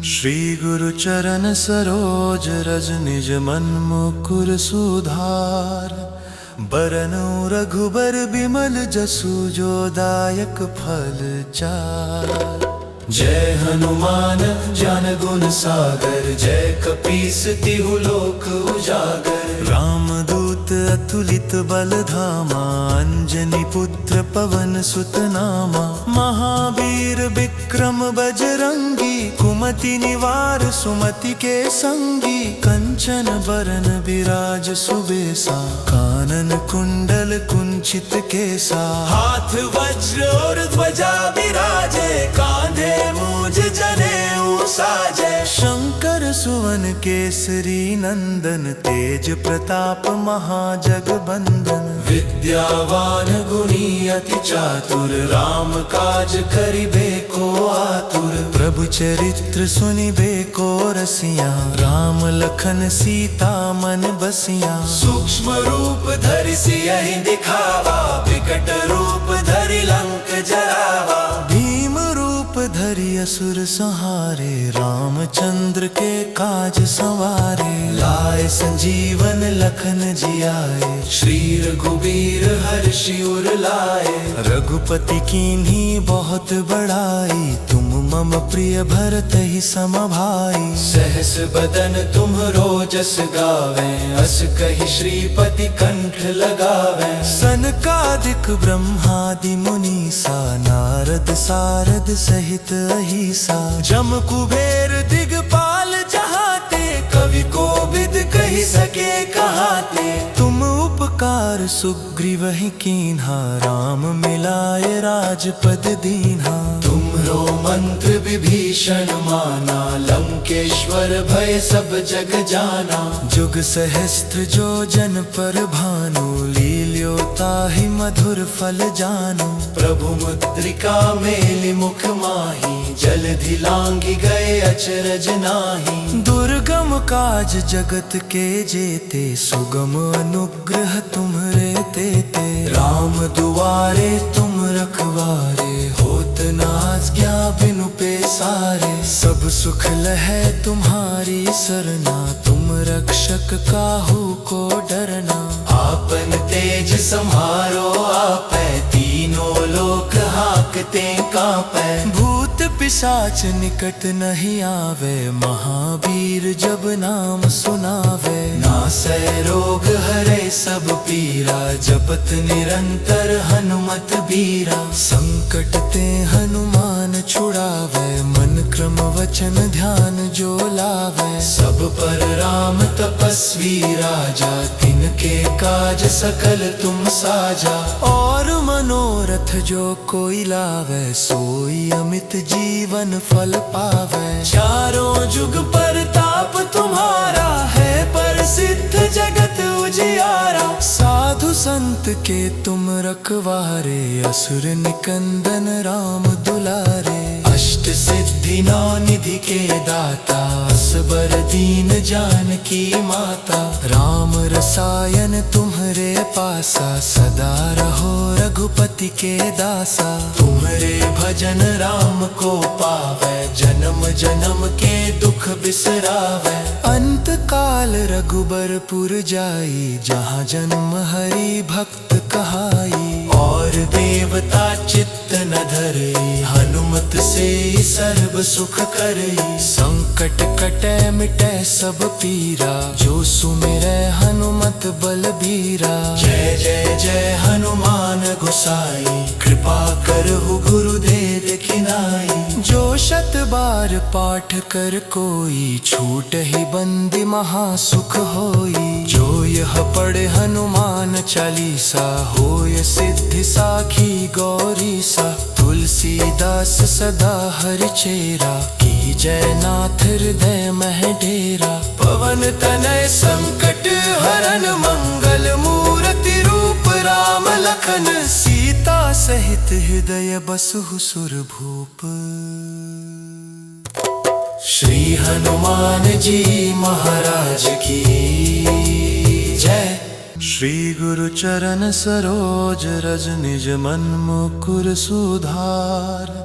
श्री गुरु चरण सरोज रज निज मन मुकुर सुधार। बरनु रघुबर बिमल जसु जो दायक फल चार। जय हनुमान ज्ञान गुण सागर, जय कपीस तिहु लोक उजागर। रामदूत अतुलित बल धामा, अंजनी पुत्र पवन सुत नामा। महावीर विक्रम बजरंगी, कुमति निवार सुमति के संगी। कंचन बरन बिराज सुबेसा, कानन कुंडल कुंचित केसा। हाथ वज्र और ध्वजा बिराजे, कांधे मूज जनेऊ साजे। शंकर सुवन केसरी नंदन, तेज प्रताप महाजगबंदन। विद्यावान गुणी अति चातुर, राम काज करिबे को आतुर। प्रभु चरित्र सुनिबे को रसिया, राम लखन सीता मन बसिया। सूक्ष्म रूप धरि सियहि दिखावा, विकट रूप धरि लंक जरावा। भीम रूप धरि असुर संहारे, रामचंद्र के काज संवारे। लाए संजीवन लखन जियाए, श्री रघुबीर हर्षि उर लाए। रघुपति कीन्ही बहुत बड़ाई, तुम मम प्रिय भरत ही सम भाई। सहस बदन तुम्हरो जस गावे, अस कहि श्रीपति कंठ लगावे। सनकादिक ब्रह्मादि मुनीसा, नारद सारद सहित अहिसा। जम कुबेर दिगपाल जहाते, कवि कोविद कहि सके कहाते। तुम उपकार सुग्रीवहि कीन्हा, राम मिलाए राजपद दीन्हा। तुम्हरो मंत्र विभीषण माना, लंकेश्वर भय सब जग जाना। जुग सहस्त्र जो जन पर भानु, लील्यो ताहि मधुर फल जानु। प्रभु मुद्रिका मेलि मुख माही, जलधि लांघि गए अचरज नाही। दुर्गम काज जगत के जेते, सुगम अनुग्रह तुम्हरे तेते। राम दुआरे तुम रखवारे, होत न आज्ञा बिनु पैसारे। सब सुख लहै तुम्हारी सरना, तुम रक्षक काहू को डरना। आपन तेज सम्हारो आपै, तीनों लोक हाकते कांपै। भूत पिशाच निकट नहीं आवे, महावीर जब नाम सुनावे। नासै रोग हरै सब पीरा, जपत निरंतर हनुमत बीरा। संकट ते हनुमान छुड़ावे, मन क्रम वचन ध्यान जो लावे। सब पर राम तपस्वी राजा, तिनके काज सकल तुम साजा। और मनोरथ जो कोई लावे, सोई अमित जीवन फल पावे। चारों जुग परताप तुम्हारा, है प्रसिद्ध जगत उजियारा। साधु संत के तुम रखवारे, असुर निकंदन राम दुलारे। अष्ट सिद्धि नौ निधि के दाता, असबर दीन जानकी माता। राम रसायन तुम्हरे पासा, सदा रहो रघुपति के दासा। तुम्हरे भजन राम को पावे, जन्म जन्म के दुख बिसरावे। अंत काल रघुबरपुर जाई, जहाँ जन्म हरि भक्त कहाई। और देवता चित्त न धरे, हनुमत से सर्व सुख करे। संकट कटे मिटे सब पीरा, जो सुमिरै हनुमत बलबीरा। जय जय जय हनुमान गोसाई, कृपा करहु गुरुदेव खिनाई। जो शत बार पाठ कर कोई, छूट ही बंदी महासुख होई। जो यह पढ़े हनुमान चालीसा, होय सिद्धि साखी गौरीसा। तुलसीदास सदा हरिचेरा, की जय नाथ हृदय मह डेरा। पवन तनय संकट हरन, मंगल मूर्ति रूप राम लखन। सीता सहित हृदय बसहु सुरभूप। श्री हनुमान जी महाराज की जय। श्री गुरु चरण सरोज रज निज मन मुकुर सुधार।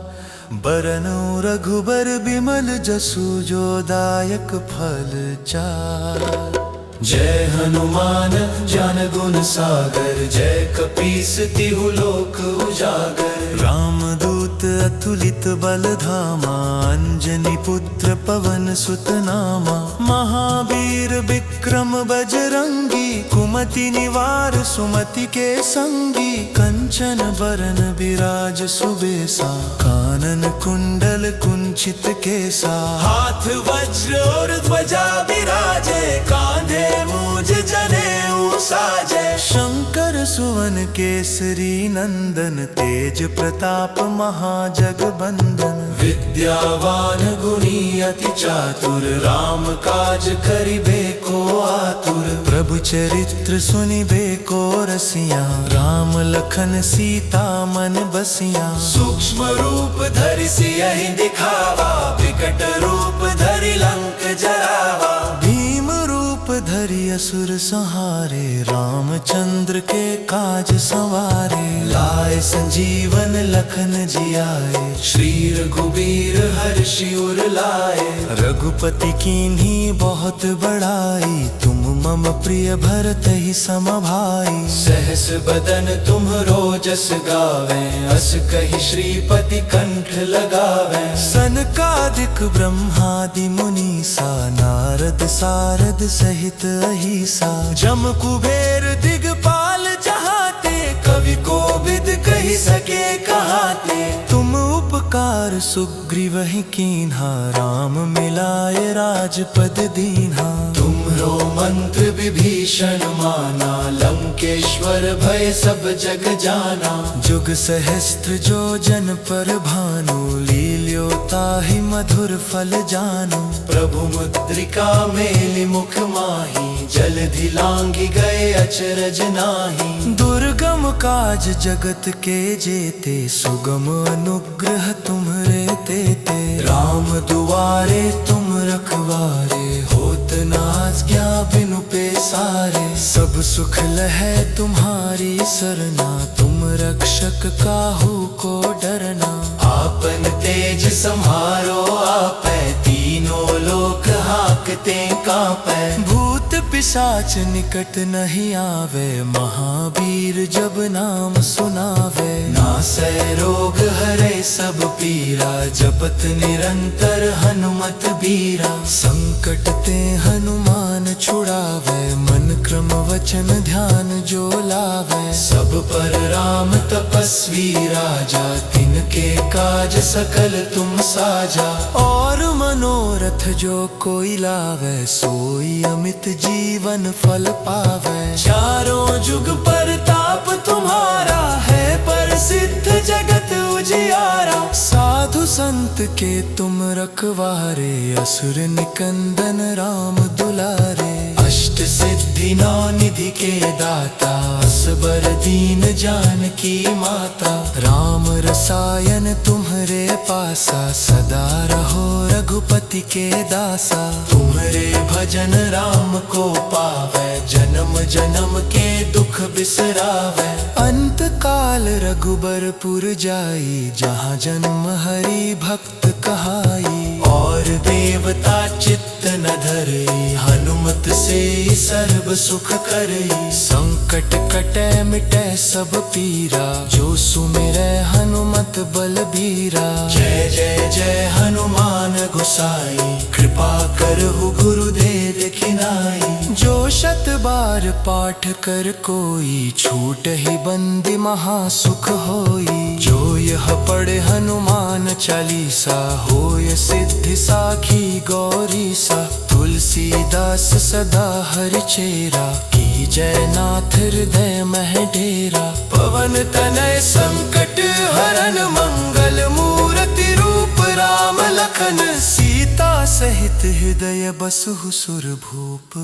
बरनु रघुबर बिमल जसु जो दायक फल चार। जय हनुमान ज्ञान गुण सागर, जय कपीस तिहु लोक उजागर। रामदूत अतुलित बल धामा, अंजनी पुत्र पवन सुत नामा। महावीर विक्रम बजरंगी, कुमति निवार सुमति के संगी। कंचन बरन बिराज सुबेसा, कानन कुंडल कुंचित केसा। हाथ वज्र और ध्वजा बिराजे, कांधे मूज जनेऊ साजे। शंकर सुवन केसरी नंदन, तेज प्रताप महाजगबंदन। विद्यावान गुणी अति चातुर, राम काज करिबे को आतुर। प्रभु चरित्र सुनिबे को रसिया, राम लखन सीता मन बसिया। सूक्ष्म रूप धरि सियहि दिखावा, विकट रूप धरि लंक जरावा। भीम रूप धरि असुर संहारे, रामचंद्र के काज संवारे। लाए संजीवन लखन जियाए, श्री रघुबीर हर्षि उर लाए। रघुपति कीन्ही बहुत बड़ाई, तुम मम प्रिय भरतहि सम भाई। सहस बदन तुम्हरो जस गावें, अस कहि श्रीपति कंठ लगावें। सनकादिक ब्रह्मादि मुनीसा, नारद सारद सहित अहिसा। जम कुबेर दिगपाल जहाते, कवि कोविद कहि सके कहाते। तुम उपकार सुग्रीवहि कीन्हा, राम मिलाए राजपद दीन्हा। तुम्हरो मंत्र विभीषण माना, लंकेश्वर भय सब जग जाना। जुग सहस्त्र जो जन पर भानु, लील्यो ताहि मधुर फल जानु। प्रभु मुद्रिका मेलि मुख माही, जलधि लांघि गए अचरज नाही। दुर्गम काज जगत के जेते, सुगम अनुग्रह तुम्हरे तेते। राम दुआरे तुम रखवारे, होत न आज्ञा बिनु पैसारे। सब सुख लहै तुम्हारी सरना, तुम रक्षक काहू को डरना। आपन तेज सम्हारो आपै, तीनों लोक हाकते कांपै। भूत पिशाच निकट नहीं आवे, महावीर जब नाम सुनावे। नासै रोग हरै सब पीरा, जपत निरंतर हनुमत बीरा। संकट ते हनुमान छुड़ावे, मन क्रम वचन ध्यान जो लावे। सब पर राम तपस्वी राजा, तिनके काज सकल तुम साजा। और मनोरथ जो कोई लावे, सोई अमित जीवन फल पावे। चारों जुग परताप तुम्हारा है, प्रसिद्ध जगत उजियारा। साधु संत के तुम रखवारे, असुर निकंदन राम दुलारे। अष्ट सिद्धि नौ निधि के दाता, असबर दीन जानकी माता। राम रसायन तुम्हरे पासा, सदा रहो रघुपति के दासा। तुम्हरे भजन राम को पावे, जन्म जन्म के दुख बिसरावे। अंत काल रघुबरपुर जाई, जहाँ जन्म हरि भक्त कहाई। और देवता चित्त न धरे, हनुमत से सर्व सुख करई। संकट कटै मिटै सब पीरा, जो सुमिरै हनुमत बलबीरा। जय जय जय हनुमान गोसाई, कृपा करहु गुरुदेव खिनाई। जो शत बार पाठ कर कोई, छूटहि बंदी महासुख होई। जो यह पढ़े हनुमान चालीसा, होय सिद्धि साखी गौरीसा। तुलसीदास सदा हरिचेरा, की जय नाथ हृदय मह डेरा। पवन तनय संकट हरन, मंगल मूर्ति रूप राम लखन। सीता सहित हृदय बसहु सुरभूप।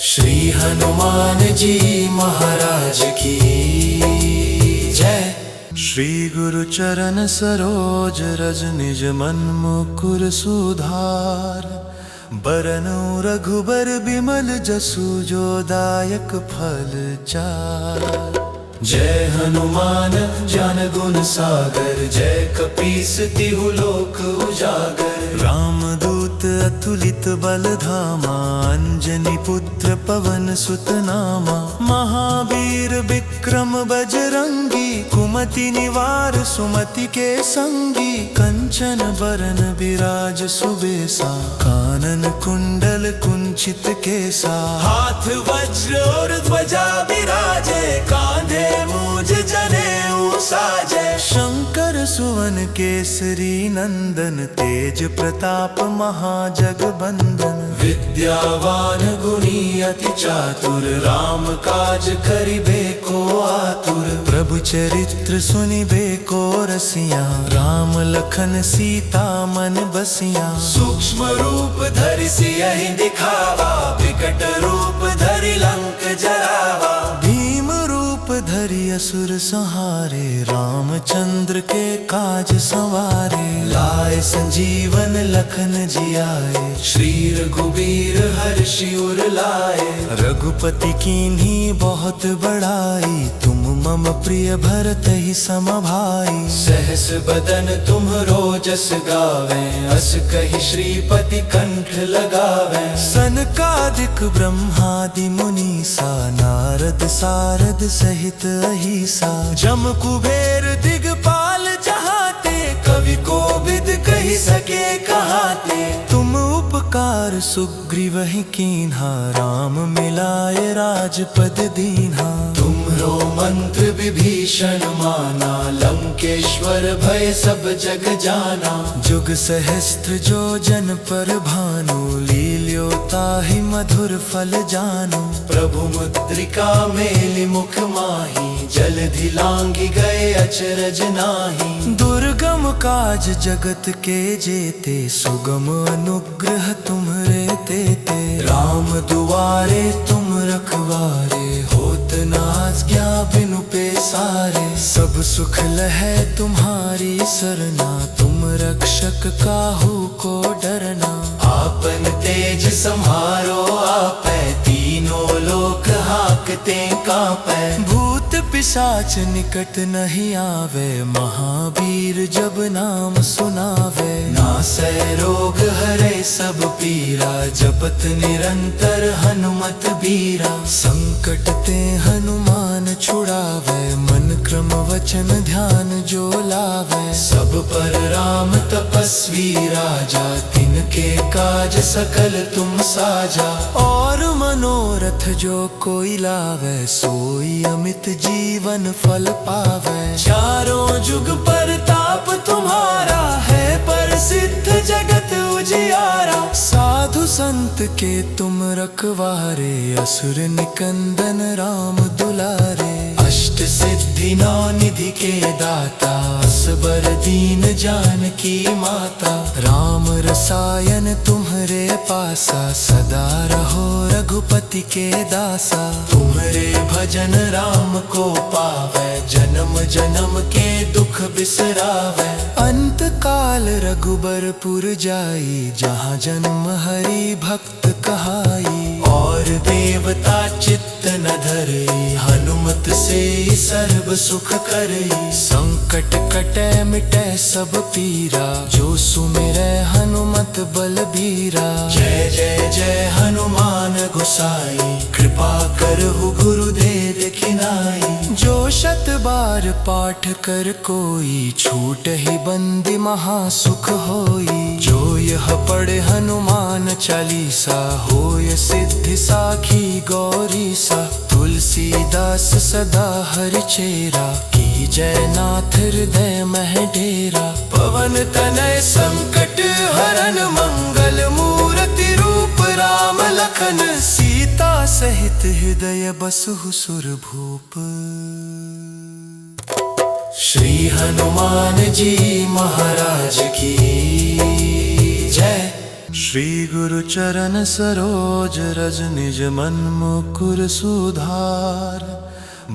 श्री हनुमान जी महाराज की जय। श्री गुरु चरण सरोज रज, निज मन मुकुर सुधार। बरनु रघुबर बिमल जसु, जो दायक फल चार। जय हनुमान ज्ञान गुण सागर, जय कपीस तिहु लोक उजागर। रामदूत अतुलित बल धामा, अंजनी पुत्र पवन सुत नामा। महावीर विक्रम बजरंगी, कुमति निवार सुमति के संगी। कंचन बरन विराज सुबेसा, कानन कुंडल कुंचित केसा। हाथ वज्र और ध्वजा विराजे, कांधे मूज जनेऊ साजे। शंकर सुवन केसरी नंदन, तेज प्रताप महाजगबंदन। विद्यावान गुणी अति चातुर, राम काज करिबे को आतुर। प्रभु चरित्र सुनिबे को रसिया, राम लखन सीता मन बसिया। सूक्ष्म रूप धरि सियहि दिखावा, विकट रूप धरि लंक जरावा। भीम रूप धरि असुर संहारे, रामचंद्र के काज संवारे। लाए संजीवन लखन जियाए, श्री रघुबीर हर्षि उर लाए। रघुपति कीन्ही बहुत बड़ाई, तुम मम प्रिय भरतहि सम भाई। सहस बदन तुम्हरो जस गावे, अस कहि श्रीपति कंठ लगावे। सनकादिक ब्रह्मादि मुनीसा, नारद सारद सहित अहिसा। जम कुबेर दिगपाल जहाते, कवि कोविद कहि सके कहाते। तुम उपकार सुग्रीवहि कीन्हा, राम मिलाए राजपद दीन्हा। तुम्हरो मंत्र विभीषण माना, लंकेश्वर भय सब जग जाना। जुग सहस्त्र जो जन पर भानु, लील्यो ताहि मधुर फल जानु। प्रभु मुद्रिका मेलि मुख माहि, जलधि लांघि गए अचरज नाही। दुर्गम काज जगत के जेते, सुगम अनुग्रह तुम्हरे तेते। राम दुआरे तुम रखवारे, होत न आज्ञा बिनु पैसारे। सब सुख लहै तुम्हारी सरना, तुम रक्षक काहू को डरना। आपन तेज सम्हारो आपै, तीनों लोक हाकते कांपै। भूत पिशाच निकट नहीं आवे, महावीर जब नाम सुनावे। नासै रोग हरै सब पीरा, जपत निरंतर हनुमत बीरा। संकट ते हनुमान छुड़ावे, मन क्रम वचन ध्यान जो लावे। सब पर राम तपस्वी राजा, तिनके काज सकल तुम साजा। और मनोरथ जो कोई लावे, सोई अमित जीवन फल पावे। चारों जुग परताप तुम्हारा, है प्रसिद्ध जगत उजियारा। साधु संत के तुम रखवारे, असुर निकंदन राम दुलारे। अष्ट सिद्धि नौ निधि के दाता, असबर दीन जानकी माता। राम रसायन तुम्हरे पासा, सदा रहो रघुपति के दासा। तुम्हरे भजन राम को पावै, जन्म जन्म के दुख बिसरावै। अंत काल रघुबरपुर जाई, जहाँ जन्म हरि भक्त कहाई। और देवता चित्त न धरई, हनुमत से सर्व सुख करई। संकट कटै मिटै सब पीरा, जो सुमिरै हनुमत बलबीरा। जय जय जय हनुमान गोसाई, कृपा करहु गुरुदेव खिनाई। जो शत बार पाठ कर कोई, छूट ही बंदी महासुख होई। जो यह पढ़े हनुमान चालीसा, होय सिद्धि साखी गौरीसा। तुलसीदास सदा हरिचेरा, की जय नाथ हृदय मह डेरा। पवन तनय संकट हरन, मंगल मूर्ति रूप राम लखन। सीता सहित हृदय बसहु सुरभूप। श्री हनुमान जी महाराज की जय। श्री गुरु चरण सरोज रज, निज मन मुकुर सुधार।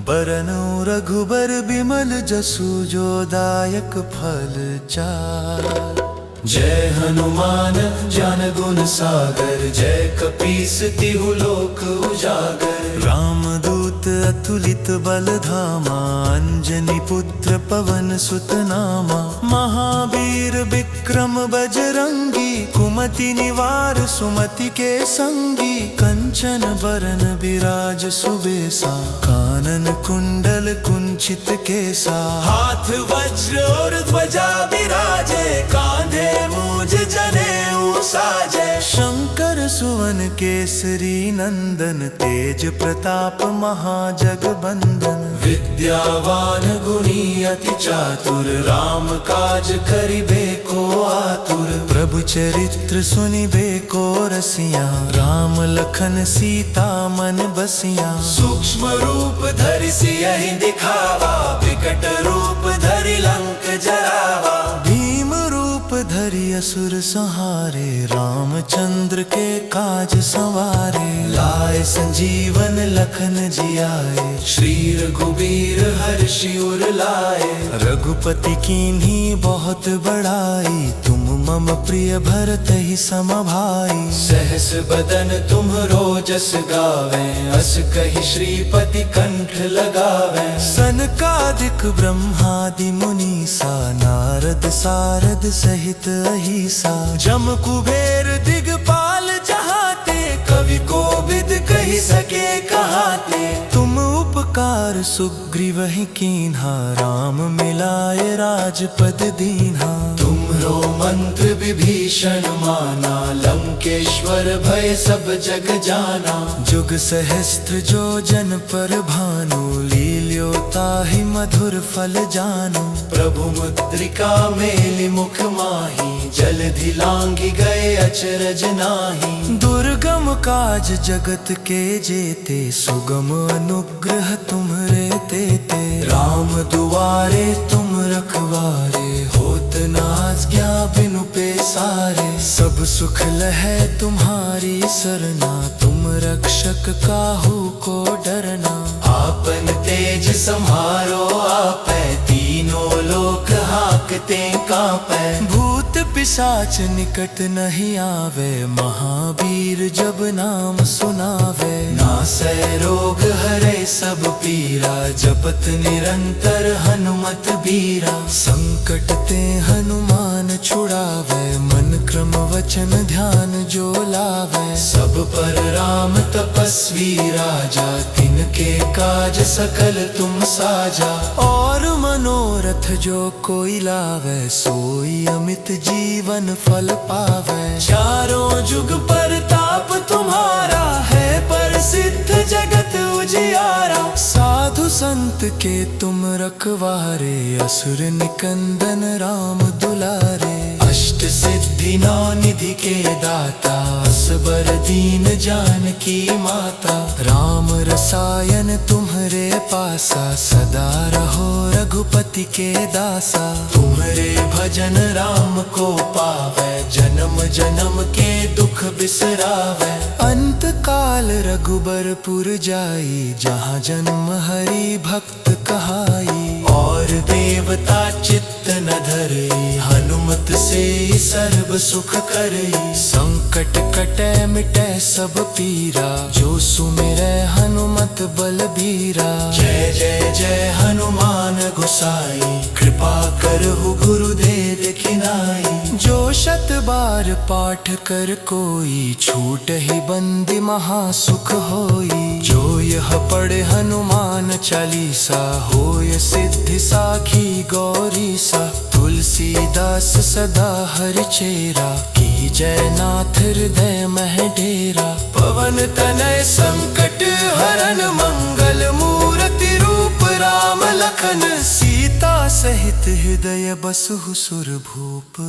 बरनउँ रघुबर बिमल जसु, जो दायक फल चार। जय हनुमान ज्ञान गुण सागर, जय कपीस तिहु लोक उजागर। रामदूत अतुलित बलधामा, अंजनी पुत्र पवन सुत नामा। महावीर विक्रम बजरंगी, कुमति निवार सुमति के संगी। कंचन बरन विराज सुबेसा, कानन कुंडल कुंचित केसा। हाथ वज्र और ध्वजा विराजे, कांधे मूज जनेऊ साजे। शंकर सुवन केसरी नंदन, तेज प्रताप महाजगबंदन। विद्यावान गुणी अति चातुर, राम काज करिबे को आतुर। प्रभु चरित्र सुनिबे को रसिया, राम लखन सीता मन बसिया। सूक्ष्म रूप धरि सियहि दिखावा, विकट रूप धरि लंक जरावा। भीम रूप धरि असुर संहारे, रामचंद्र के काज संवारे। लाए संजीवन लखन जियाए, श्री रघुबीर हर्षि उर लाए। रघुपति कीन्ही बहुत बड़ाई, तुम मम प्रिय भरत ही सम भाई। सहस बदन तुम्हरो जस गावे, अस कहि श्रीपति कंठ लगावे। सनकादिक ब्रह्मादि मुनीसा, नारद सारद सहित अहिसा। जम कुबेर दिगपाल जहाते, कवि कोविद कहि सके कहाते। तुम उपकार सुग्रीवहि कीन्हा, राम मिलाए राजपद दीन्हा। तुम्हरो मंत्र विभीषण माना, लंकेश्वर भय सब जग जाना। जुग सहस्त्र जो जन पर भानु, लील्यो ताहि मधुर फल जानु। प्रभु मुद्रिका मेलि मुख माही, जलधि लांघि गए अचरज नाही। दुर्गम काज जगत के जेते, सुगम अनुग्रह तुम्हरे तेते। राम दुआरे तुम रखवारे, होत न आज्ञा बिनु पैसारे। सब सुख लहै तुम्हारी सरना, तुम रक्षक काहू को डरना। आपन तेज सम्हारो आपै, तीनों लोक हाकते कांपै। भूत पिशाच निकट नहीं आवे, महावीर जब नाम सुनावे। नासै रोग हरै सब पीरा, जपत निरंतर हनुमत बीरा। संकट ते हनुमान छुड़ावे, मन क्रम वचन ध्यान जो लावे। सब पर राम तपस्वी राजा, तिनके काज सकल तुम साजा। और मनोरथ जो कोई लावे, सोई अमित जीवन फल पावे। चारों जुग परताप तुम्हारा, है प्रसिद्ध जगत उजियारा। साधु संत के तुम रखवारे, असुर निकंदन राम दुलारे। अष्ट सिद्धि नौ निधि के दाता, असबर दीन जानकी माता। राम रसायन तुम्हरे पासा, सदा रहो रघुपति के दासा। तुम्हरे भजन राम को पावे, जन्म जन्म के दुख बिसरावे। अंत काल रघुबरपुर जाई, जहाँ जन्म हरि भक्त कहाई। और देवता चित्त न धरई, हनुमत से सर्व सुख करई। संकट कटै मिटै सब पीरा, जो सुमिरै हनुमत बलबीरा। जय जय जय हनुमान गोसाई, कृपा करहु गुरुदेव खिनाई। जो शत बार पाठ कर कोई, छूट ही बंदी महासुख होई। जो यह पढ़े हनुमान चालीसा, होय सिद्धि साखी गौरीसा। तुलसीदास सदा हरिचेरा, की जय नाथ हृदय मह डेरा। पवन तनय संकट हरन, मंगल मूर्ति रूप राम लखन। सीता सहित हृदय बसहु सुरभूप।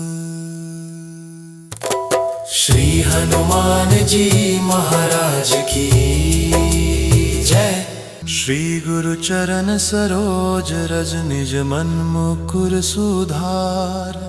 श्री हनुमान जी महाराज की जय। श्री गुरु चरण सरोज रज, निज मन मुकुर सुधार।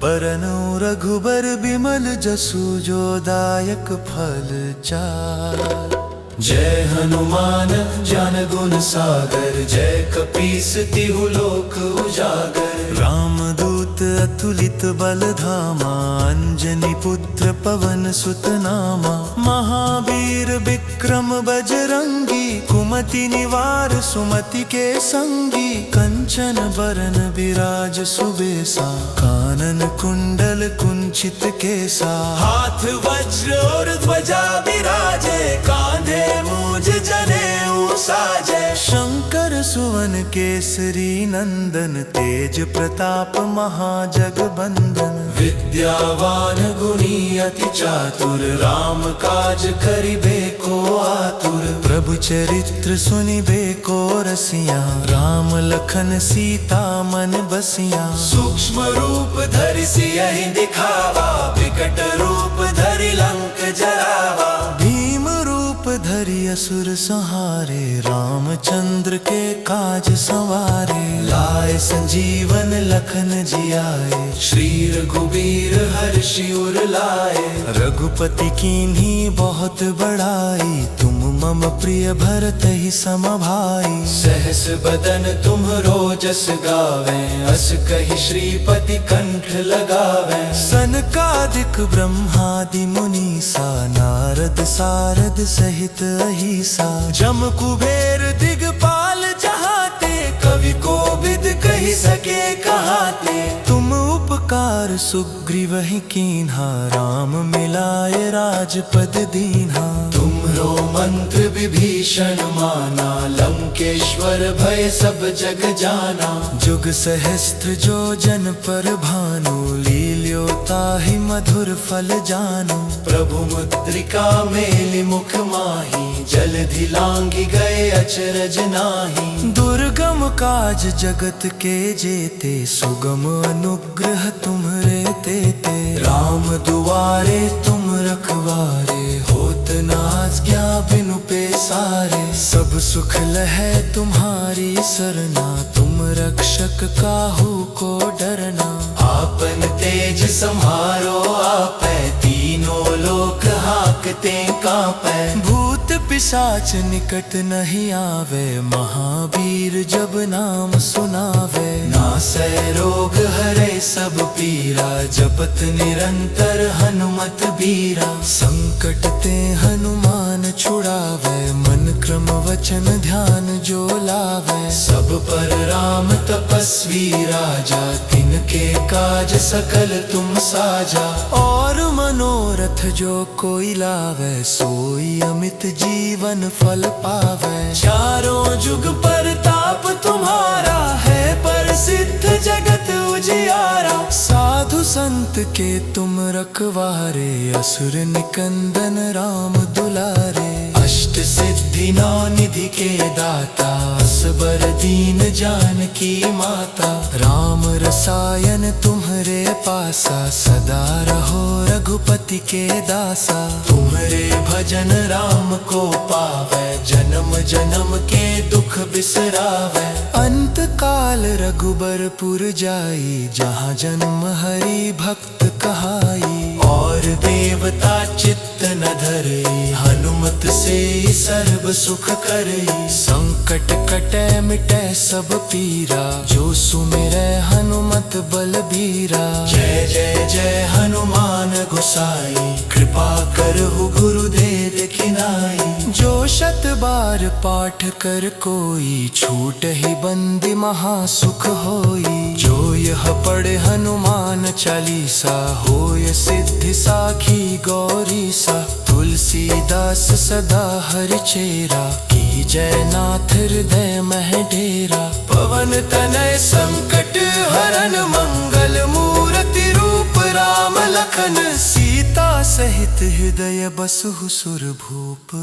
बरनउँ रघुबर बिमल जसु, जो दायक फल चार। जय हनुमान ज्ञान गुण सागर, जय कपीस तिहु लोक उजागर। रामदूत अद्भुत अतुलित बलधामा, अंजनी पुत्र पवन सुत नामा। महावीर विक्रम बजरंगी, कुमति निवार सुमति के संगी। कंचन बरन विराज सुबेसा, कानन कुंडल कुंचित केसा। हाथ वज्र और ध्वजा विराजे, कांधे मूज जनेऊ साजे। शंकर सुवन केसरी नंदन, तेज प्रताप महाजगबंदन। विद्यावान गुणी अति चातुर, राम काज करिबे को आतुर। प्रभु चरित्र सुनिबे को रसिया, राम लखन सीता मन बसिया। सूक्ष्म रूप धरि सियहि दिखावा, विकट रूप धरि लंक जरावा। भीम रूप धरि असुर संहारे, रामचंद्र के काज संवारे। लाए संजीवन लखन जियाए, श्री रघुबीर हर्षि उर लाए। रघुपति कीन्ही बहुत बड़ाई, तुम मम प्रिय भरत ही सम भाई। सहस बदन तुम्हरो जस गावे, अस कहि श्रीपति कंठ लगावे। सनकादिक ब्रह्मादि मुनीसा, नारद सारद सहित अहिसा। जम कुबेर दिगपाल जहाते, कवि कोविद कहि सके कहाते। तुम उपकार सुग्रीवहि कीन्हा, राम मिलाए राजपद दीन्हा। तुम्हरो मंत्र विभीषण माना, लंकेश्वर भय सब जग जाना। जुग सहस्त्र जो जन पर भानु, लील्यो ताहि मधुर फल जानु। प्रभु मुद्रिका मेलि मुख माही, जलधि लांघि गए अचरज नाही। दुर्गम काज जगत के जेते, सुगम अनुग्रह तुम्हरे तेते। राम दुआरे तुम रखवारे, होत न आज्ञा बिनु पैसारे। सब सुख लहै तुम्हारी सरना, तुम रक्षक काहू को डरना। आपन तेज सम्हारो आपै, तीनों लोक हाकते कांपै। भूत पिशाच निकट नहीं आवे, महावीर जब नाम सुनावे। नासै रोग हरै सब पीरा, जपत निरंतर हनुमत बीरा। संकट ते हनुमान छुड़ावे, मन क्रम वचन ध्यान जो लावे। सब पर राम तपस्वी राजा, तिनके काज सकल तुम साजा। और मनोरथ जो कोई लावे, सोई अमित जीवन फल पावे। चारों जुग परताप तुम्हारा, है प्रसिद्ध जगत उजियारा। साधु संत के तुम रखवारे, असुर निकंदन राम दुलारे। अष्ट सिद्धि नौ निधि के दाता, असबर दीन जानकी माता। राम रसायन तुम्हरे पासा, सदा रहो रघुपति के दासा। तुम्हरे भजन राम को पावे, जन्म जन्म के दुख बिसरावे। अंत काल रघुबरपुर जाई, जहाँ जन्म हरि भक्त कहाई। और देवता चित्त न धरे, हनुमत से सर्व सुख करे। संकट कटे मिटे सब पीरा, जो सुमिरै हनुमत बलबीरा। जय जय जय हनुमान गोसाई, कृपा करहु गुरुदेव खिनाई। जो शत बार पाठ कर कोई, छूट ही बंदी महासुख होई। जो यह पढ़े हनुमान चालीसा, होय सिद्धि साखी गौरीसा। तुलसीदास सदा हरिचेरा, की जय नाथ हृदय मह डेरा। पवन तनय संकट हरन, मंगल मूर्ति रूप राम लखन। सीता सहित हृदय बसहु सुरभूप।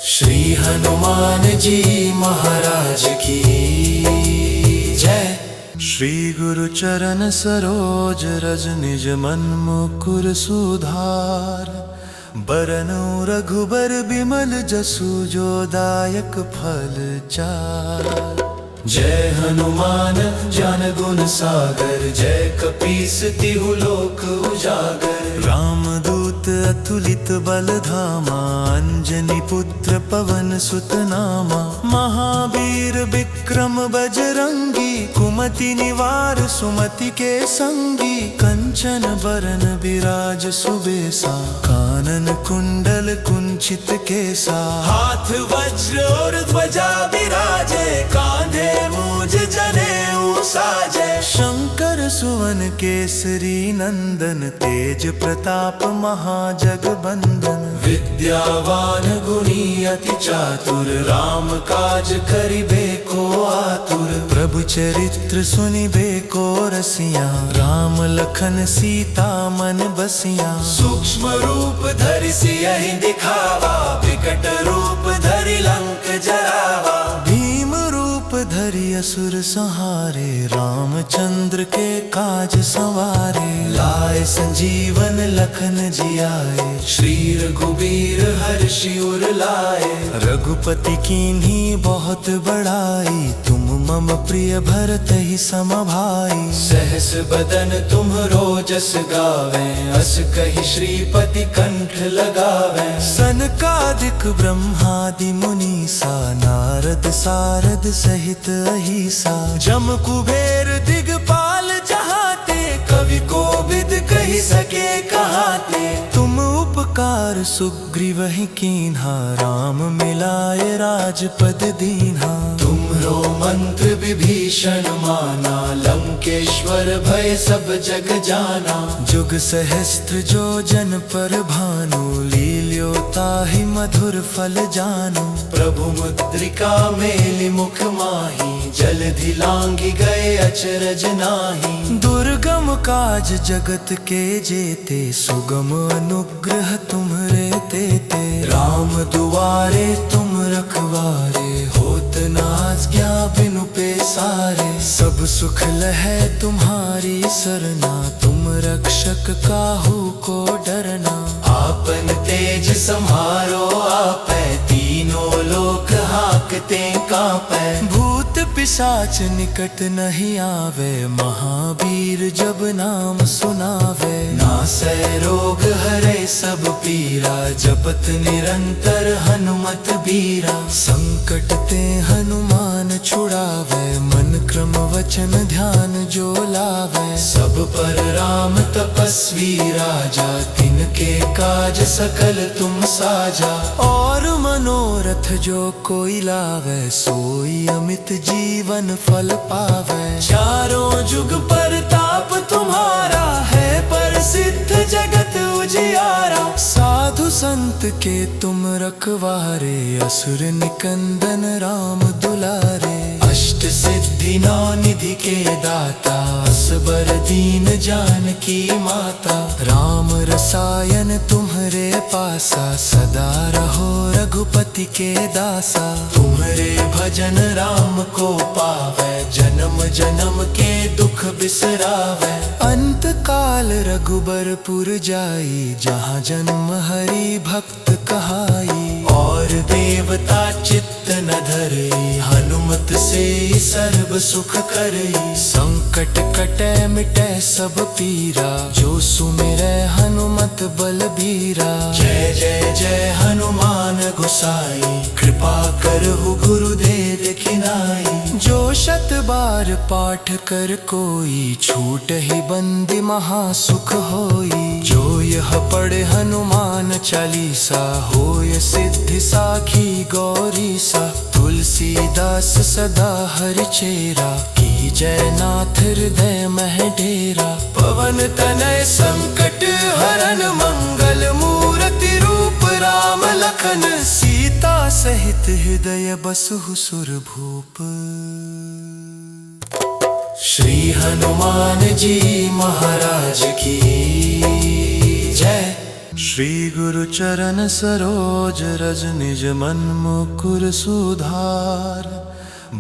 श्री हनुमान जी महाराज की जय। श्री गुरु चरण सरोज रज, निज मन मुकुर सुधार। बरनउँ रघुबर बिमल जसु, जो दायक फल चार। जय हनुमान ज्ञान गुण सागर, जय कपीस तिहु लोक उजागर। रामदूत अतुलित बलधामा, अंजनी पुत्र पवन सुत नामा। महावीर विक्रम बजरंगी, कुमति निवार सुमति के संगी। कंचन बरन विराज सुबेसा, कानन कुंडल कुंचित केसा। हाथ वज्र और ध्वजा विराजे, कांधे मूज जनेऊ साजे। शंकर सुवन केसरी नंदन, तेज प्रताप महाजगबंदन। विद्यावान गुणी अति चातुर, राम काज करिबे को आतुर। प्रभु चरित्र सुनिबे को रसिया, राम लखन सीता मन बसिया। सूक्ष्म रूप धरि सियहि दिखावा, विकट रूप धरि लंक जरावा। भीम रूप धरि असुर संहारे, रामचंद्र के काज संवारे। लाए संजीवन लखन जियाए, श्री रघुबीर हर्षि उर लाए। रघुपति कीन्ही बहुत बड़ाई, तुम मम प्रिय भरत ही सम भाई। सहस बदन तुम्हरो जस गावे, अस कहि श्रीपति कंठ लगावे। सनकादिक ब्रह्मादि मुनीसा, नारद सारद सहित अहिसा। जम कुबेर दिगपाल जहाते, कवि कोविद कहि सके कहाते। तुम उपकार सुग्रीवहि कीन्हा, राम मिलाए राजपद दीन्हा। तुम्हरो मंत्र विभीषण माना, लंकेश्वर भय सब जग जाना। जुग सहस्त्र जो जन पर भानु, लील्यो ताहि मधुर फल जानु। प्रभु मुद्रिका मेलि मुख माही, जलधि लांघि गए अचरज नाही। दुर्गम काज जगत के जेते, सुगम अनुग्रह तुम्हरे तेते। राम दुआरे तुम रखवारे, होत न आज्ञा बिनु पैसारे। सब सुख लहै तुम्हारी सरना, तुम रक्षक काहू को डरना। आपन तेज सम्हारो आपै, तीनों लोक हाकते कांपै। भूत पिशाच निकट नहीं आवे, महावीर जब नाम सुनावे। नासै रोग हरै सब पीरा, जपत निरंतर हनुमत बीरा। संकट ते हनुमान छुड़ावे, मन क्रम वचन ध्यान जो लावे। सब पर राम तपस्वी राजा, तिनके काज सकल तुम साजा। और मनोरथ जो कोई लावे, सोई अमित जीवन फल पावे। चारों जुग परताप तुम्हारा है, प्रसिद्ध जगत उजियारा। साधु संत के तुम रखवारे, असुर निकंदन राम दुलारे। अष्ट सिद्धि नौ निधि के दाता, असबर दीन जानकी माता। राम रसायन तुम्हरे पासा, सदा रहो रघुपति के दासा। तुम्हरे भजन राम को पावे, जन्म जन्म के दुख बिसरावे। अंत काल रघुबरपुर जाई, जहाँ जन्म हरि भक्त कहाई। और देवता चित्त न धरे, हनुमत से सर्व सुख करे। संकट कटे मिटे सब पीरा, जो सुमिरै हनुमत बलबीरा। जय जय जय हनुमान गोसाई, कृपा करहु गुरुदेव खिनाई। जो शत बार पाठ कर कोई, छूट ही बंदी महासुख होई। जो यह पढ़े हनुमान चालीसा, होय सिद्धि साखी गौरीसा। तुलसीदास सदा हरिचेरा, की जय नाथ हृदय मह डेरा। पवन तनय संकट हरन, मंगल मूर्ति रूप राम लखन। सीता सहित हृदय बसहु सुरभूप। श्री हनुमान जी महाराज की जय। श्री गुरु चरण सरोज रज, निज मन मुकुर सुधार।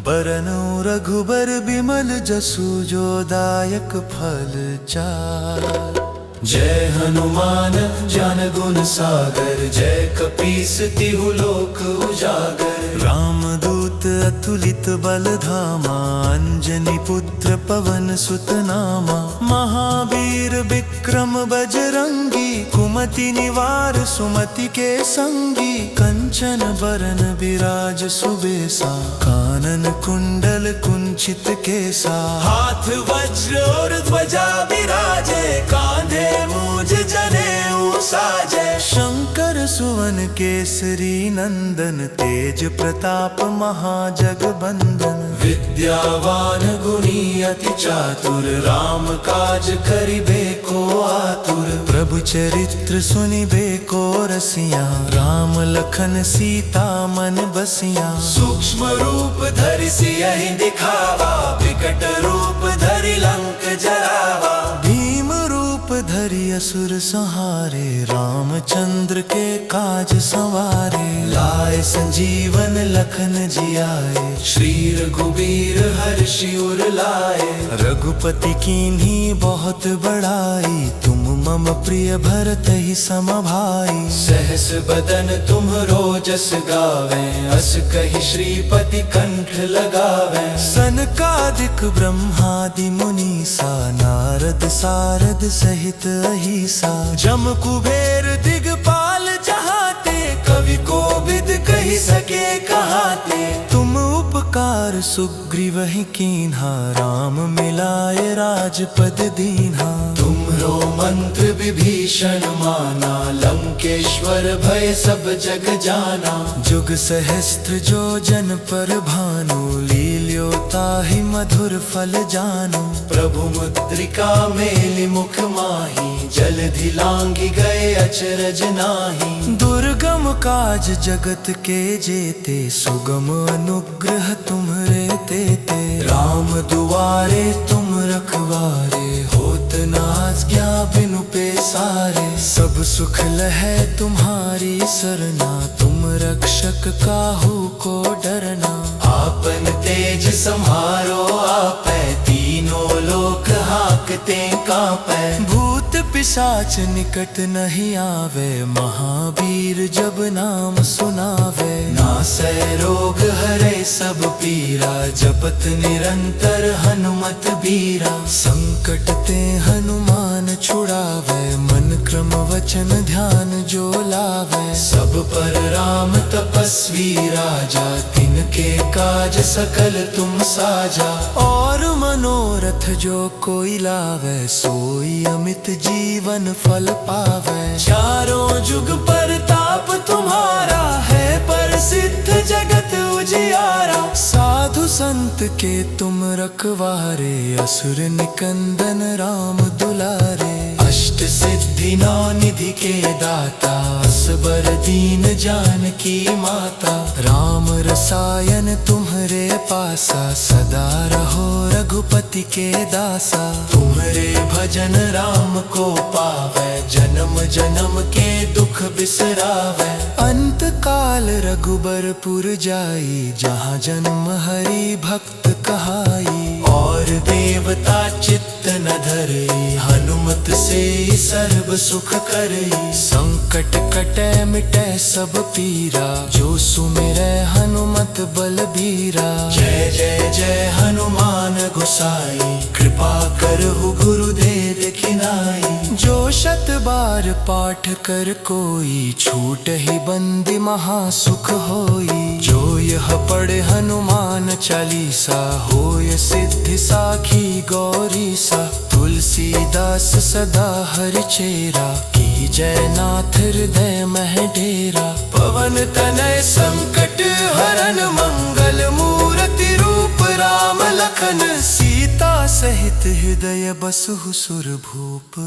बरनउँ रघुबर बिमल जसु, जो दायक फल चार। जय हनुमान ज्ञान गुण सागर, जय कपीस तिहु लोक उजागर। रामदूत अतुलित बलधामा, अंजनी पुत्र पवन सुत नामा। महावीर महावीर विक्रम बजरंगी, कुमति निवार सुमति के संगी। कंचन बरन विराज सुबेसा, कानन कुंडल कुंचित केसा। हाथ वज्र और ध्वजा विराजे, कांधे मूज जनेऊ साजे। शंकर सुवन केसरी नंदन, तेज प्रताप महाजगबंदन। विद्यावान गुणी अति चातुर, राम काज करिबे को आतुर। प्रभु चरित्र सुनिबे को रसिया, राम लखन सीता मन बसिया। सूक्ष्म रूप धरि सियहि दिखावा, विकट रूप धरि लंक जरावा। भीम रूप धरि असुर संहारे, रामचंद्र के काज संवारे। लाए संजीवन लखन जियाए, श्री रघुबीर हर्षि उर लाए। रघुपति कीन्ही बहुत बड़ाई, तुम मम प्रिय भरत ही सम भाई। सहस बदन तुम्हरो जस गावे, अस कहि श्रीपति कंठ लगावे। सनकादिक ब्रह्मादि मुनीसा, नारद सारद सहित अहिसा। जम कुबेर दिगपाल जहाते, कवि कोविद कहि सके कहाते। तुम उपकार सुग्रीवहि कीन्हा, राम मिलाए राजपद दीन्हा। तुम्हरो मंत्र विभीषण माना, लंकेश्वर भय सब जग जाना। जुग सहस्त्र जो जन पर भानु, लील्यो ताहि मधुर फल जानु। प्रभु मुद्रिका मेलि मुख माहि, जलधि लांघि गए अचरज नाही। दुर्गम काज जगत के जेते, सुगम अनुग्रह तुम्हरे तेते। राम दुआरे तुम रखवारे, होत न आज्ञा बिनु पैसारे। सब सुख लहै तुम्हारी सरना, तुम रक्षक काहू को डरना। आपन तेज सम्हारो आपै, तीनों लोक हाकते कांपै। भूत पिशाच निकट नहीं आवे, महावीर जब नाम सुनावे। नासै रोग हरै सब पीरा, जपत निरंतर हनुमत बीरा। संकट ते हनुमान छुड़ावे, मन क्रम वचन ध्यान जो लावे। सब पर राम तपस्वी राजा, तिनके काज सकल तुम साजा। और मनोरथ जो कोई लावे, सोई अमित जीवन फल पावे। चारों जुग परताप तुम्हारा है, प्रसिद्ध जगत उजियारा। साधु संत के तुम रखवारे, असुर निकंदन राम दुलारे। अष्ट सिद्धि नौ निधि के दाता, असबर दीन जानकी माता। राम रसायन तुम्हरे पासा, सदा रहो रघुपति के दासा। तुम्हरे भजन राम को पावे, जन्म जन्म के दुख बिसरावे। अंत काल रघुबरपुर जाई, जहाँ जन्म हरि भक्त कहाई। और देवता चित्त न धरई, हनुमत से सर्व सुख करई। संकट कटै मिटै सब पीरा, जो सुमिरै हनुमत बलबीरा। जय जय जय हनुमान गोसाई, कृपा करहु गुरुदेव खिनाई। जो शत बार पाठ कर कोई, छूट ही बंदी महासुख होई। जो यह पढ़े हनुमान चालीसा, होय सिद्धि साखी गौरीसा। तुलसीदास सदा हरिचेरा, की जय नाथ हृदय मह डेरा। पवन तनय संकट हरन, मंगल मूर्ति रूप राम लखन। सीता सहित हृदय बसहु सुरभूप।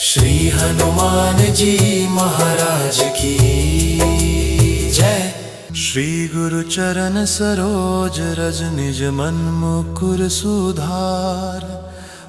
श्री हनुमान जी महाराज की जय। श्री गुरु चरण सरोज रज, निज मन मुकुर सुधार।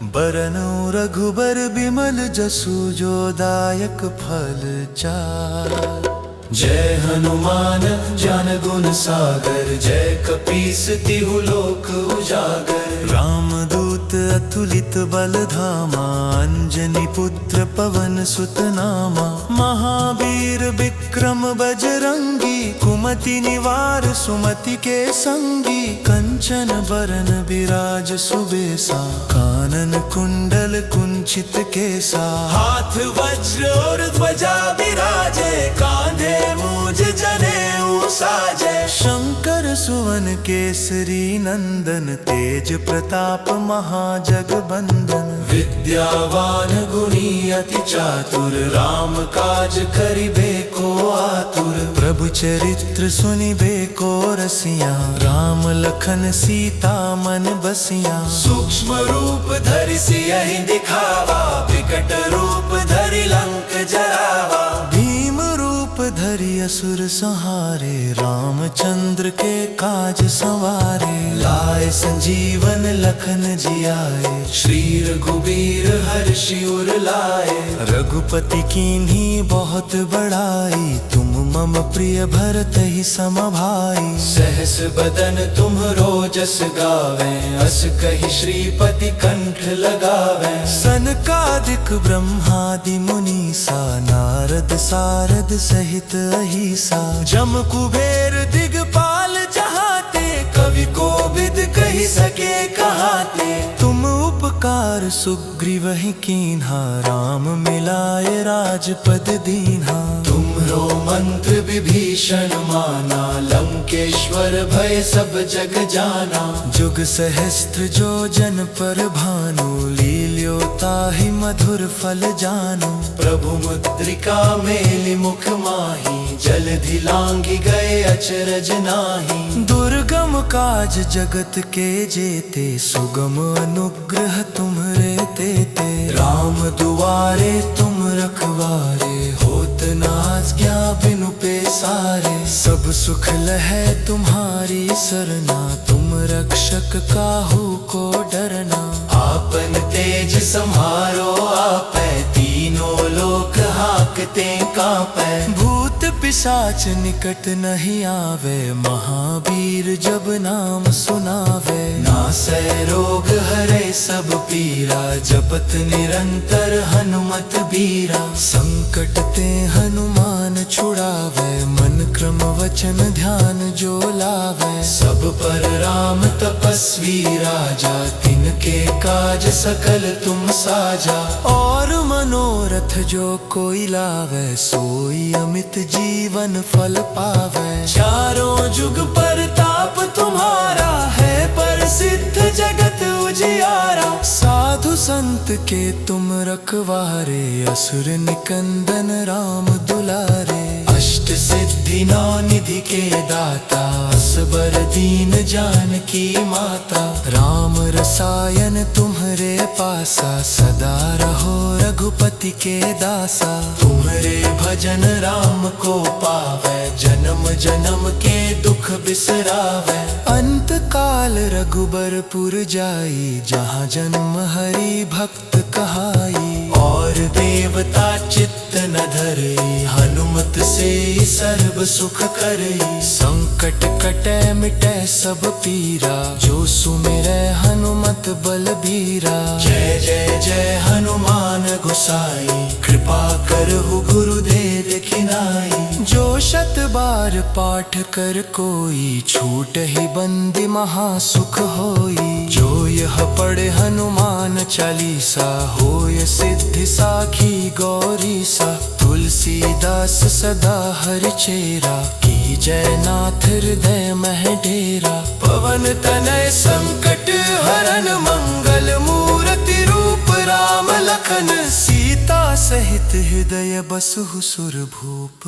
बरनउँ रघुबर बिमल जसु, जो दायक फल चार। जय हनुमान ज्ञान गुण सागर, जय कपीस तिहु लोक उजागर। रामदूत अतुलित बल धामा, अंजनी पुत्र पवन सुत नामा। महावीर विक्रम विक्रम बजरंगी, कुमति निवार सुमति के संगी। कंचन बरन बिराज सुबेसा, कानन कुंडल कुंचित केसा। हाथ वज्र और ध्वजा बिराजे, कांधे मूज जनेऊ साजे। शंकर सुवन केसरी नंदन, तेज प्रताप महाजगबंदन। विद्यावान गुणी अति चातुर, राम काज करिबे को आतुर। प्रभु चरित्र सुनिबे को रसिया, राम लखन सीता मन बसिया। सूक्ष्म रूप धरि सियहि दिखावा, विकट रूप धरि लंक जरावा। भीम रूप धरि असुर संहारे, रामचंद्र के काज संवारे। लाए संजीवन लखन जियाए, श्री रघुबीर हर्षि उर लाए। रघुपति कीन्ही बहुत बड़ाई, तुम मम प्रिय भरत ही सम भाई। सहस बदन तुम्हरो जस गावे, अस कहि श्रीपति कंठ लगावे। सनकादिक ब्रह्मादि मुनीसा, नारद सारद सहित अहिसा। जम कुबेर दिगपाल जहाते, कवि कोविद कहि सके कहाते। तुम उपकार सुग्रीवहि कीन्हा, राम मिलाए राजपद दीन्हा। तुम्हरो मंत्र विभीषण माना, लंकेश्वर भय सब जग जाना। जुग सहस्त्र जो जन पर भानु, लील्यो ताहि मधुर फल जानु। प्रभु मुद्रिका मेलि मुख माही, जलधि लांघि गए अचरज नाही। दुर्गम काज जगत के जेते, सुगम अनुग्रह तुम्हरे तेते। राम दुआरे तुम रखवारे, होत न आज्ञा बिनु पैसारे। सब सुख लहै तुम्हारी सरना, तुम रक्षक काहू को डरना। आपन तेज सम्हारो आपै, तीनों लोक हाकते कांपै। भूत पिशाच निकट नहीं आवे, महावीर जब नाम सुनावे। नासै रोग हरै सब पीरा, जपत निरंतर हनुमत बीरा। संकट ते हनुमान छुड़ावे, मन क्रम वचन ध्यान जो लावे। सब पर राम तपस्वी राजा, तिनके काज सकल तुम साजा। और मनोरथ जो कोई लावे, सोई अमित जीवन फल पावे। चारों जुग परताप तुम्हारा, है प्रसिद्ध जगत उजियारा। साधु संत के तुम रखवारे, असुर निकंदन राम दुलारे। अष्ट सिद्धि नौ निधि के दाता, असबर दीन जानकी माता। राम रसायन तुम्हरे पासा, सदा रहो रघुपति के दासा। तुम्हरे भजन राम को पावे, जन्म जन्म के दुख बिसरावे। अंत काल रघुबरपुर जाई, जहाँ जन्म हरि भक्त कहाई। और देवता चित्त न धरे, हनुमत से सर्व सुख करई। संकट कटै मिटै सब पीरा, जो सुमिरै हनुमत बलबीरा। जय जय जय हनुमान गोसाई, कृपा करहु गुरुदेव खिनाई। जो शत बार पाठ कर कोई, छूट ही बंदी महासुख होई। जो यह पढ़े हनुमान चालीसा, होय सिद्धि साखी गौरीसा। तुलसीदास सदा हरिचेरा, की जय नाथ हृदय मह डेरा। पवन तनय संकट हरन, मंगल मूर्ति रूप राम लखन। सीता सहित हृदय बसहु सुरभूप।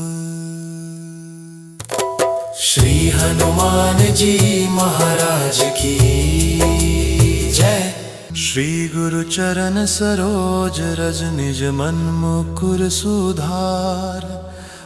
श्री हनुमान जी महाराज की जय। श्री गुरु चरण सरोज रज, निज मन मुकुर सुधार।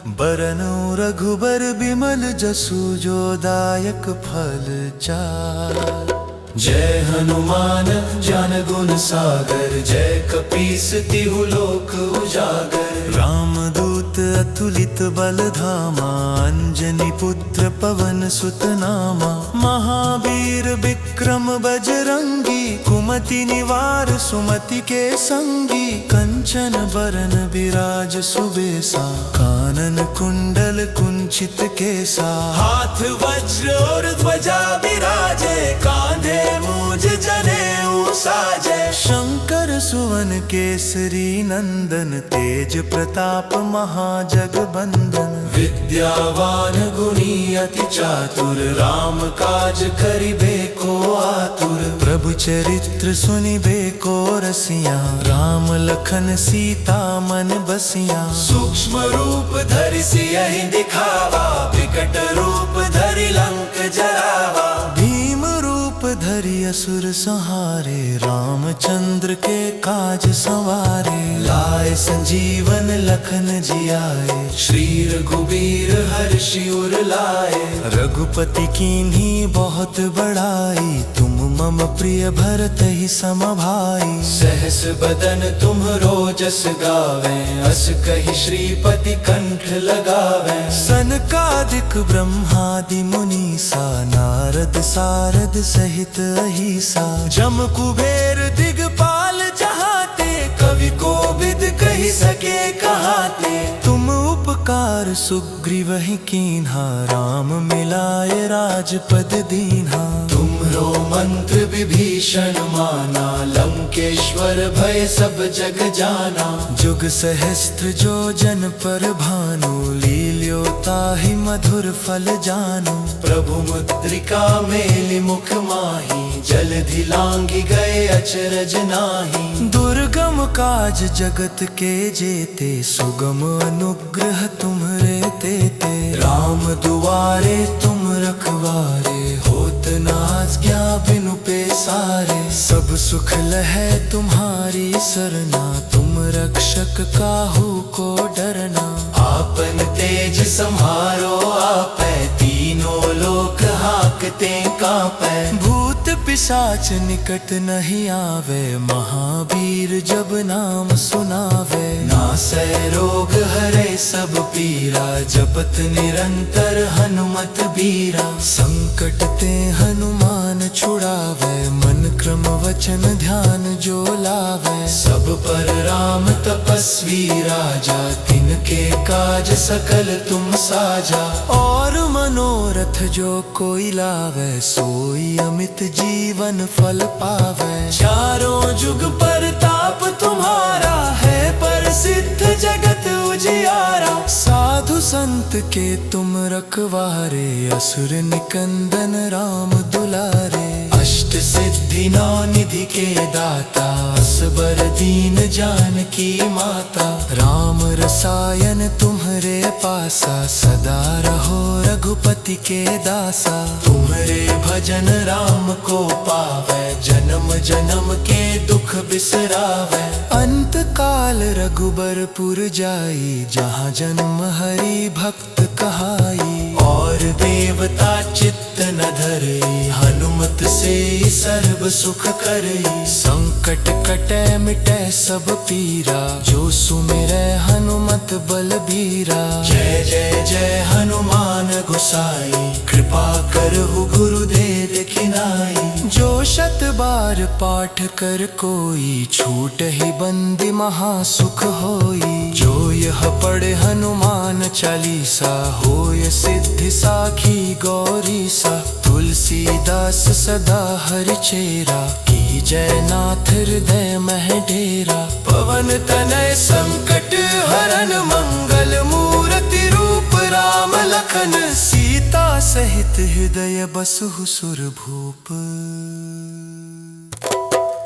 बरनउँ रघुबर बिमल जसु, जो दायक फल चार। जय हनुमान ज्ञान गुण सागर, जय कपीस तिहु लोक उजागर। रामदूत अतुलित अतुलित बलधामा, अंजनी पुत्र पवन सुत नामा। महावीर विक्रम बजरंगी, कुमति निवार सुमति के संगी। कंचन बरन विराज सुबेसा, कानन कुंडल कुंचित केसा। हाथ वज्र और ध्वजा विराजे, कांधे मूज जनेऊ साजे। शंकर सुवन केसरी नंदन, तेज प्रताप महाजगबंदन। विद्यावान गुणी अति चातुर, राम काज करिबे को आतुर। प्रभु चरित्र सुनिबे को रसिया, राम लखन सीता मन बसिया। सूक्ष्म रूप धरि सियहि दिखावा, विकट रूप धरि लंक जरावा। भीम रूप धरि असुर संहारे, रामचंद्र के काज संवारे। लाए संजीवन लखन जियाए, श्री रघुबीर हर्षि उर लाए। रघुपति कीन्ही बहुत बड़ाई, तुम मम प्रिय भरत ही सम भाई। सहस बदन तुम्हरो जस गावे, अस कहि श्रीपति कंठ लगावे। सनकादिक ब्रह्मादि मुनीसा, नारद सारद सहित अहिसा। जम कुबेर दिगपाल जहाते, कवि कोविद कहि सके कहाते। तुम उपकार सुग्रीवहि कीन्हा, राम मिलाए राजपद दीन्हा। तुम्हरो मंत्र विभीषण माना, लंकेश्वर भय सब जग जाना। जुग सहस्त्र जो जन पर भानु, लील्यो ताहि मधुर फल जानु। प्रभु मुद्रिका मेलि मुख माही, जलधि लांघि गए अचरज नाही। दुर्गम काज जगत के जेते, सुगम अनुग्रह तुम्हरे तेते। राम दुआरे तुम रखवारे, होत न आज्ञा बिनु पैसारे। सब सुख लहै तुम्हारी सरना, तुम रक्षक काहू को डरना। आपन तेज सम्हारो आपै, तीनों लोक हाकते कांपै। भूत पिशाच निकट नहीं आवे, महावीर जब नाम सुनावे। नासै रोग हरै सब पीरा, जपत निरंतर हनुमत बीरा। संकट ते हनुमान छुड़ावे, मन क्रम वचन ध्यान जो लावे। सब पर राम तपस्वी राजा, तिनके काज सकल तुम साजा। और मनोरथ जो कोई लावे, सोई अमित जीवन फल पावे। चारों जुग परताप तुम्हारा, है प्रसिद्ध जगत उजियारा। साधु संत के तुम रखवारे, असुर निकंदन राम दुलारे। अष्ट सिद्धि नौ निधि के दाता, असबर दीन जानकी माता। राम रसायन तुम्हरे पासा, सदा रहो रघुपति के दासा। तुम्हरे भजन राम को पावे, जन्म जन्म के दुख बिसरावे। अंत काल रघुबरपुर जाई, जहाँ जन्म हरि भक्त कहाई। और देवता चित्त न धरे, हनुमत से सर्व सुख करे। संकट कटे मिटे सब पीरा, जो सुमिरै हनुमत बलबीरा। जय जय जय हनुमान गोसाई, कृपा करहु गुरुदेव खिनाई। जो शत बार पाठ कर कोई, छूट ही बंदी महासुख होई। जो यह पढ़े हनुमान चालीसा, होय सिद्धि साखी गौरीसा। तुलसीदास सदा हरिचेरा, की जय नाथ हृदय मह डेरा। पवन तनय संकट हरन, मंगल मूर्ति रूप राम लखन। सीता सहित हृदय बसहु सुरभूप।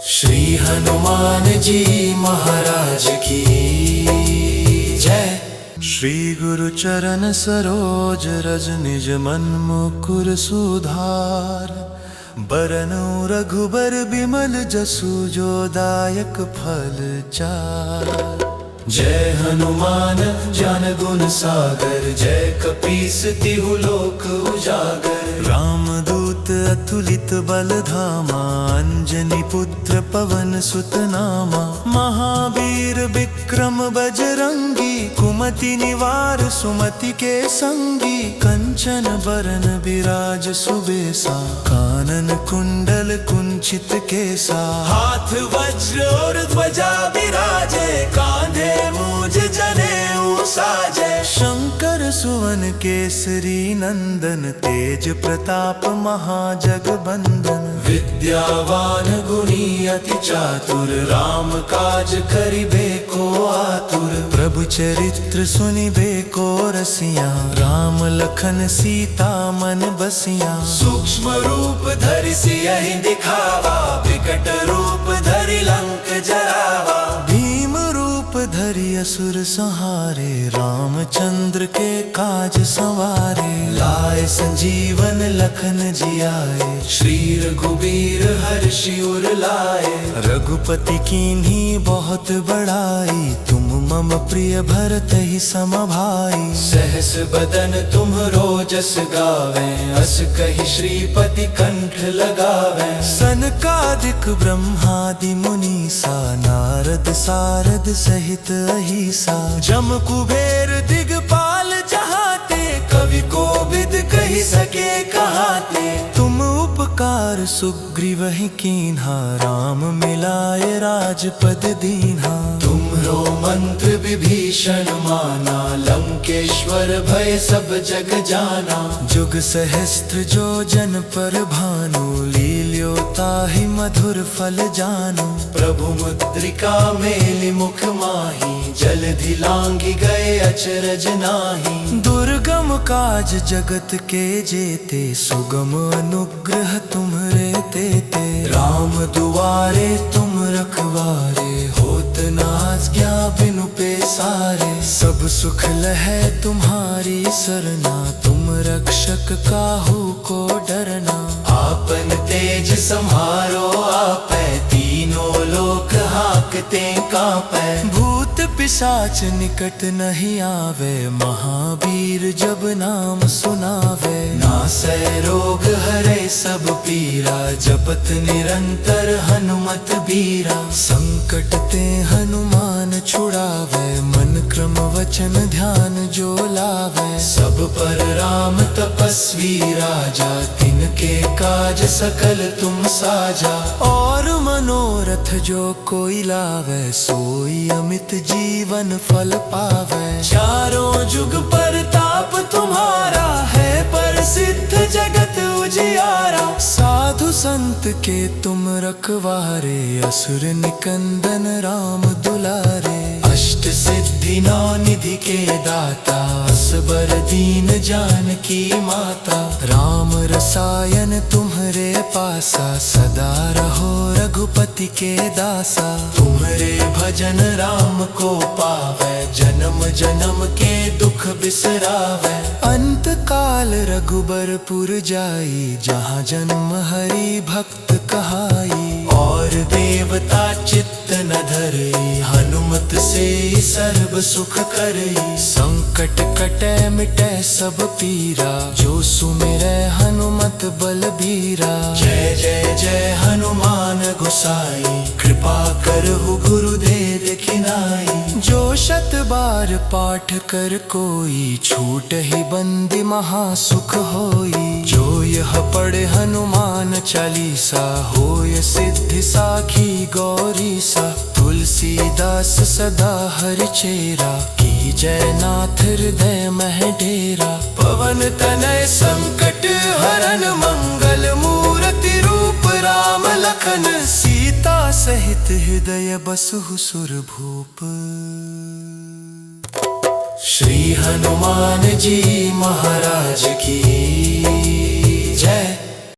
श्री हनुमान जी महाराज की जय। श्री गुरु चरण सरोज रज, निज मन मुकुर सुधार। बरनउँ रघुबर बिमल जसु, जो दायक फल चार। जय हनुमान ज्ञान गुण सागर, जय कपीस तिहु लोक उजागर। रामदूत अतुलित बलधामा, अंजनी पुत्र पवन सुत नामा। महावीर विक्रम बजरंगी, कुमति सुमति निवार सुमति के संगी, कंचन बरन विराज सुबेसा, कानन कुंडल कुंचित केसा, हाथ वज्र और ध्वजा विराजे, कांधे मूज जनेऊ साजे। शंकर सुवन केसरी नंदन, तेज प्रताप महाजगबंदन, विद्यावान गुणी अति चातुर, राम काज करिबे को आतुर। प्रभु चरित्र सुनिबे को रसिया, राम लखन सीता मन बसिया। सूक्ष्म रूप धरि सियहि दिखावा, विकट रूप धरि लंक जरावा। भीम रूप धरि असुर संहारे, रामचंद्र के काज संवारे। लाए संजीवन लखन जियाए, श्री रघुबीर हर्षि उर लाए। रघुपति कीन्ही बहुत बड़ाई, तुम मम प्रिय भरत ही सम भाई। सहस बदन तुम्हरो जस गावे, अस कहि श्रीपति कंठ लगावे। सनकादिक ब्रह्मादि मुनीसा, नारद सारद सहित अहिसा। जम कुबेर दिगपाल जहाते, कवि कोविद कहि सके कहाते। तुम उपकार सुग्रीवहि कीन्हा, राम मिलाए राजपद दीन्हा। तुम्हरो मंत्र विभीषण माना, लंकेश्वर भय सब जग जाना। जुग सहस्त्र जो जन पर भानु, लील्यो ताहि मधुर फल जानु। प्रभु मुद्रिका मेलि मुख माही, जलधि लांघि गए अचरज नाही। दुर्गम काज जगत के जेते, सुगम अनुग्रह तुम्हरे तेते। राम दुआरे तुम रखवारे, होत न आज्ञा बिनु पेसारे। सब सुख लहै तुम्हारी सरना, तुम रक्षक काहू को डरना। आपन तेज सम्हारो आपै, तीनों लोक हाकते कांपै। भूत पिशाच निकट नहीं आवे, महावीर जब नाम सुनावे। नासै रोग हरै सब पीरा, जपत निरंतर हनुमत बीरा। संकट ते हनुमान छुड़ावे, मन क्रम वचन ध्यान जो लावे। सब पर राम तपस्वी राजा, तिनके काज सकल तुम साजा। और मनोरथ जो कोई लावे, सोई अमित जीवन फल पावे। चारों जुग परताप तुम्हारा है, प्रसिद्ध जगत उजियारा। साधु संत के तुम रखवारे, असुर निकंदन राम दुलारे। अष्ट सिद्धि नौ निधि के दाता, असबर दीन जानकी माता। राम रसायन तुम्हरे पासा, सदा रहो रघुपति के दासा। तुम्हरे भजन राम को पावे, जन्म जन्म के दुख बिसरावे। अंत काल रघुबरपुर जाई, जहाँ जन्म हरि भक्त कहाई। और देवता चित्त न धरई, हनुमत से सर्व सुख करई। संकट कटै मिटै सब पीरा, जो सुमिरै हनुमत बलबीरा। जय जय जय हनुमान गोसाई, कृपा करहु गुरुदेव खिनाई। जो शत बार पाठ कर कोई, छूट ही बंदी महासुख होई। जो यह पढ़े हनुमान चालीसा, होय सिद्धि साखी गौरीसा। तुलसीदास सदा हरिचेरा, की जय नाथ हृदय मह डेरा। पवन तनय संकट हरन, मंगल मूर्ति रूप राम लखन। सीता सहित हृदय बसहु सुरभूप। श्री हनुमान जी महाराज की